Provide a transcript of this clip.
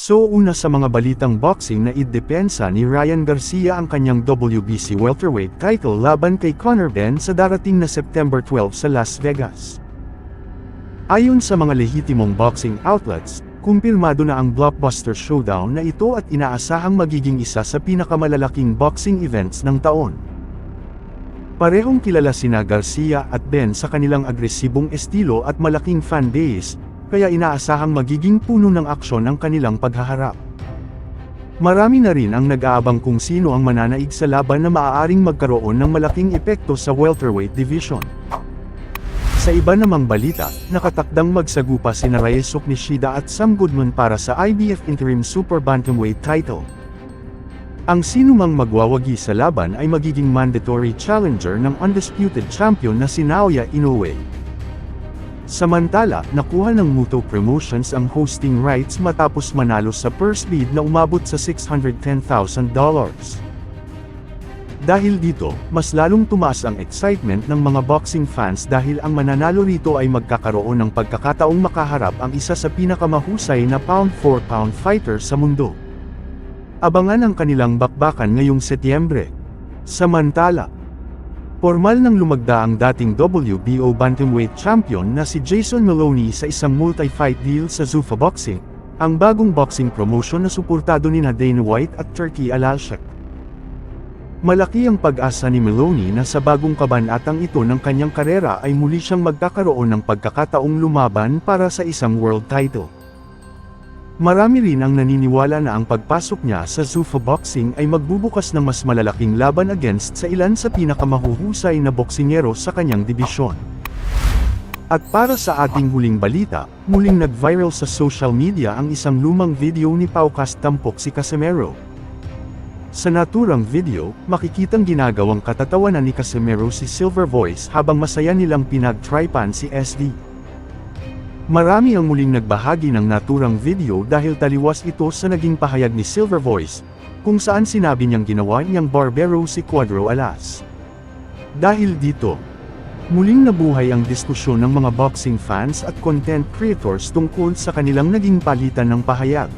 So una sa mga balitang boxing na idepensa ni Ryan Garcia ang kanyang WBC welterweight title laban kay Conor Benn sa darating na September 12 sa Las Vegas. Ayon sa mga lehitimong boxing outlets, kumpirmado na ang blockbuster showdown na ito at inaasahang magiging isa sa pinakamalalaking boxing events ng taon. Parehong kilala sina Garcia at Benn sa kanilang agresibong estilo at malaking fan base, kaya inaasahang magiging puno ng aksyon ang kanilang paghaharap. Marami na rin ang nag-aabang kung sino ang mananaig sa laban na maaaring magkaroon ng malaking epekto sa welterweight division. Sa iba namang balita, nakatakdang magsagupa sina Ryosuke Nishida at Sam Goodman para sa IBF Interim Super Bantamweight title. Ang sinumang magwawagi sa laban ay magiging mandatory challenger ng undisputed champion na si Naoya Inoue. Samantala, nakuha ng Muto Promotions ang hosting rights matapos manalo sa purse bid na umabot sa $610,000. Dahil dito, mas lalong tumaas ang excitement ng mga boxing fans dahil ang mananalo rito ay magkakaroon ng pagkakataong makaharap ang isa sa pinakamahusay na pound-for-pound fighter sa mundo. Abangan ang kanilang bakbakan ngayong Setyembre. Samantala, formal nang lumagda ang dating WBO Bantamweight Champion na si Jason Maloney sa isang multi-fight deal sa Zuffa Boxing, ang bagong boxing promotion na suportado ni Dana White at Turki Alalshikh. Malaki ang pag-asa ni Maloney na sa bagong kabanatang ito ng kanyang karera ay muli siyang magkakaroon ng pagkakataong lumaban para sa isang world title. Marami rin ang naniniwala na ang pagpasok niya sa Zuffa Boxing ay magbubukas ng mas malalaking laban against sa ilan sa pinakamahuhusay na boksingero sa kanyang dibisyon. At para sa ating huling balita, muling nag-viral sa social media ang isang lumang video ni Paukas tampok si Casimero. Sa naturang video, makikitang ginagawang katatawanan ni Casimero si Silver Voice habang masaya nilang pinag-tripan si SD. Marami ang muling nagbahagi ng naturang video dahil taliwas ito sa naging pahayag ni Silver Voice, kung saan sinabi niyang ginawa niyang barbero si Cuadro Alas. Dahil dito, muling nabuhay ang diskusyon ng mga boxing fans at content creators tungkol sa kanilang naging palitan ng pahayag.